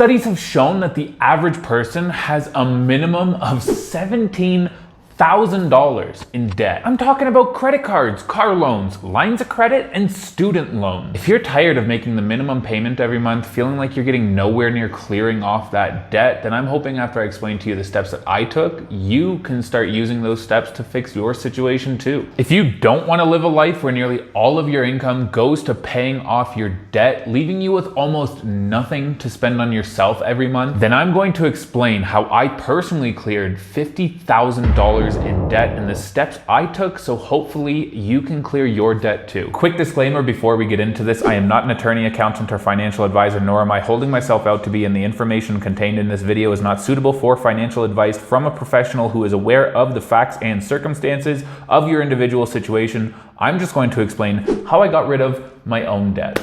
Studies have shown that the average person has a minimum of $17,000 in debt. I'm talking about credit cards, car loans, lines of credit, and student loans. If you're tired of making the minimum payment every month, feeling like you're getting nowhere near clearing off that debt, then I'm hoping after I explain to you the steps that I took, you can start using those steps to fix your situation too. If you don't want to live a life where nearly all of your income goes to paying off your debt, leaving you with almost nothing to spend on yourself every month, then I'm going to explain how I personally cleared $50,000 in debt and the steps I took so hopefully you can clear your debt too. Quick disclaimer before we get into this, I am not an attorney, accountant, or financial advisor, nor am I holding myself out to be, and the information contained in this video is not suitable for financial advice from a professional who is aware of the facts and circumstances of your individual situation. I'm just going to explain how I got rid of my own debt.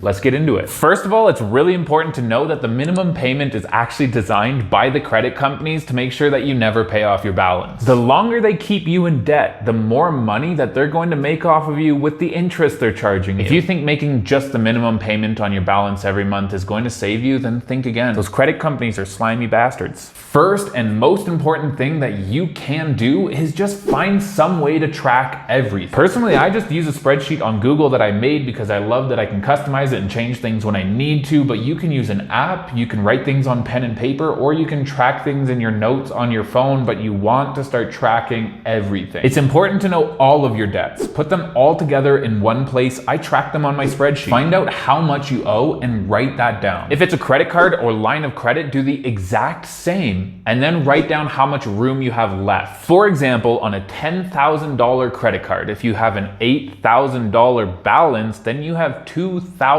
Let's get into it. First of all, it's really important to know that the minimum payment is actually designed by the credit companies to make sure that you never pay off your balance. The longer they keep you in debt, the more money that they're going to make off of you with the interest they're charging you. If you think making just the minimum payment on your balance every month is going to save you, then think again. Those credit companies are slimy bastards. First and most important thing that you can do is just find some way to track everything. Personally, I just use a spreadsheet on Google that I made because I love that I can customize it and change things when I need to, but you can use an app, you can write things on pen and paper, or you can track things in your notes on your phone, but you want to start tracking everything. It's important to know all of your debts. Put them all together in one place. I track them on my spreadsheet. Find out how much you owe and write that down. If it's a credit card or line of credit, do the exact same and then write down how much room you have left. For example, on a $10,000 credit card, if you have an $8,000 balance, then you have $2,000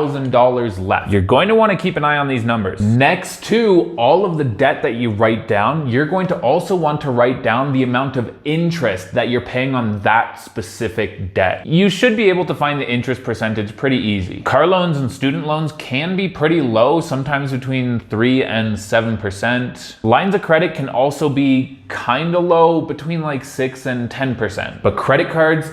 left. You're going to want to keep an eye on these numbers. Next to all of the debt that you write down, you're going to also want to write down the amount of interest that you're paying on that specific debt. You should be able to find the interest percentage pretty easy. Car loans and student loans can be pretty low, sometimes between 3 and 7%. Lines of credit can also be kind of low, between like 6 and 10%. But credit cards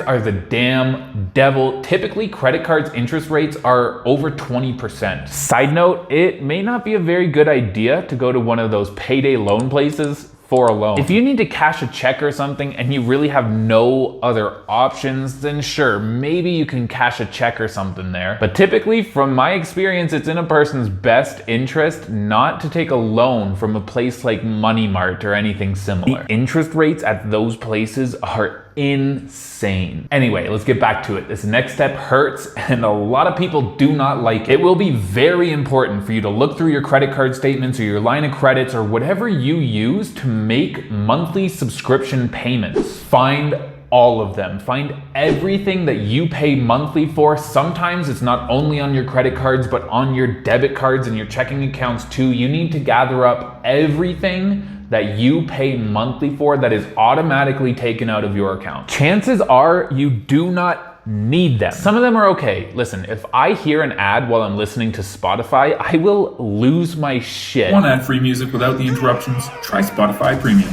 are the damn devil. Typically, credit cards interest rates are over 20%. Side note, it may not be a very good idea to go to one of those payday loan places for a loan. If you need to cash a check or something and you really have no other options, then sure, maybe you can cash a check or something there. But typically, from my experience, it's in a person's best interest not to take a loan from a place like Money Mart or anything similar. The interest rates at those places are insane. Anyway, let's get back to it. This next step hurts and a lot of people do not like it. It will be very important for you to look through your credit card statements or your line of credits or whatever you use to make monthly subscription payments. Find all of them. Find everything that you pay monthly for. Sometimes it's not only on your credit cards, but on your debit cards and your checking accounts too. You need to gather up everything that you pay monthly for that is automatically taken out of your account. Chances are you do not need them. Some of them are okay. Listen, if I hear an ad while I'm listening to Spotify, I will lose my shit. Want ad-free music without the interruptions? Try Spotify Premium.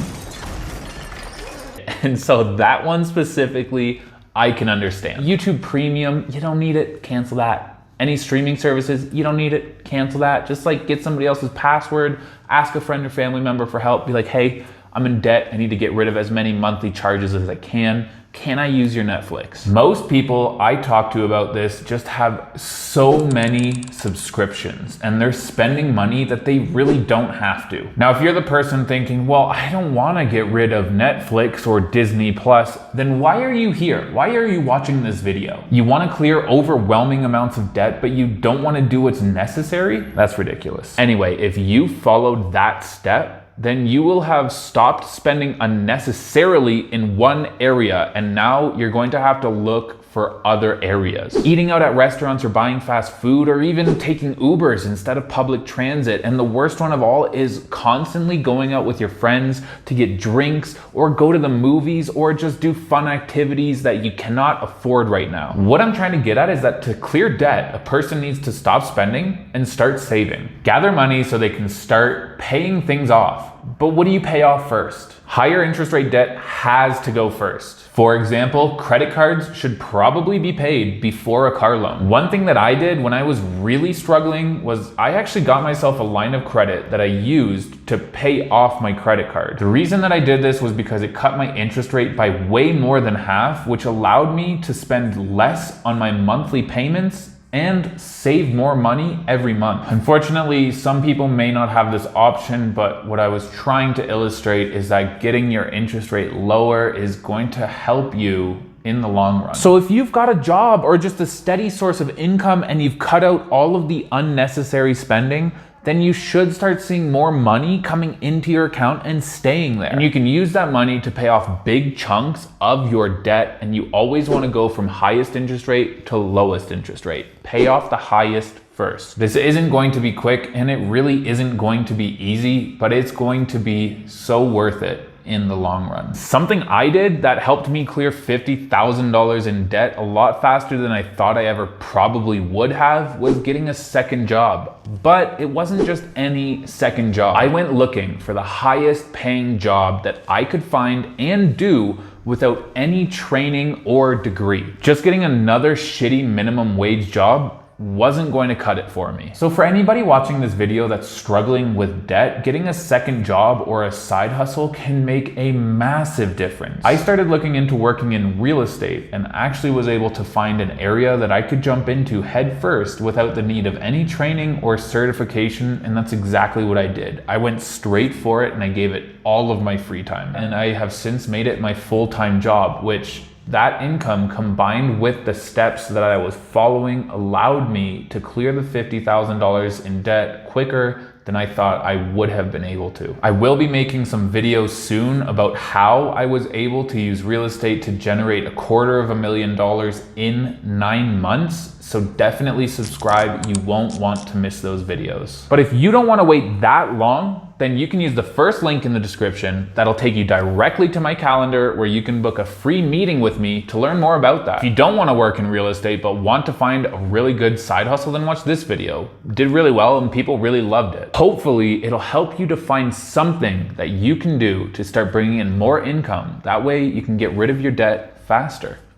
And so that one specifically, I can understand. YouTube Premium, you don't need it, cancel that. Any streaming services, you don't need it, cancel that. Just like get somebody else's password, ask a friend or family member for help. Be like, hey, I'm in debt. I need to get rid of as many monthly charges as I can. Can I use your Netflix? Most people I talk to about this just have so many subscriptions and they're spending money that they really don't have to. Now, if you're the person thinking, well, I don't want to get rid of Netflix or Disney Plus, then why are you here? Why are you watching this video? You want to clear overwhelming amounts of debt, but you don't want to do what's necessary? That's ridiculous. Anyway, if you followed that step, then you will have stopped spending unnecessarily in one area, and now you're going to have to look for other areas. Eating out at restaurants or buying fast food or even taking Ubers instead of public transit. And the worst one of all is constantly going out with your friends to get drinks or go to the movies or just do fun activities that you cannot afford right now. What I'm trying to get at is that to clear debt, a person needs to stop spending and start saving. Gather money so they can start paying things off. But what do you pay off first? Higher interest rate debt has to go first. For example, credit cards should probably be paid before a car loan. One thing that I did when I was really struggling was I actually got myself a line of credit that I used to pay off my credit card. The reason that I did this was because it cut my interest rate by way more than half, which allowed me to spend less on my monthly payments and save more money every month. Unfortunately, some people may not have this option, but what I was trying to illustrate is that getting your interest rate lower is going to help you in the long run. So if you've got a job or just a steady source of income and you've cut out all of the unnecessary spending, then you should start seeing more money coming into your account and staying there. And you can use that money to pay off big chunks of your debt, and you always want to go from highest interest rate to lowest interest rate. Pay off the highest first. This isn't going to be quick, and it really isn't going to be easy, but it's going to be so worth it in the long run. Something I did that helped me clear $50,000 in debt a lot faster than I thought I ever probably would have was getting a second job. But it wasn't just any second job. I went looking for the highest paying job that I could find and do without any training or degree. Just getting another shitty minimum wage job wasn't going to cut it for me. So for anybody watching this video that's struggling with debt, getting a second job or a side hustle can make a massive difference. I started looking into working in real estate and actually was able to find an area that I could jump into head first without the need of any training or certification, and that's exactly what I did. I went straight for it and I gave it all of my free time. And I have since made it my full-time job, which that income combined with the steps that I was following allowed me to clear the $50,000 in debt quicker than I thought I would have been able to. I will be making some videos soon about how I was able to use real estate to generate $250,000 in 9 months. So definitely subscribe. You won't want to miss those videos. But if you don't want to wait that long, then you can use the first link in the description. That'll take you directly to my calendar where you can book a free meeting with me to learn more about that. If you don't want to work in real estate but want to find a really good side hustle, then watch this video. It did really well and people really loved it. Hopefully it'll help you to find something that you can do to start bringing in more income. That way you can get rid of your debt faster.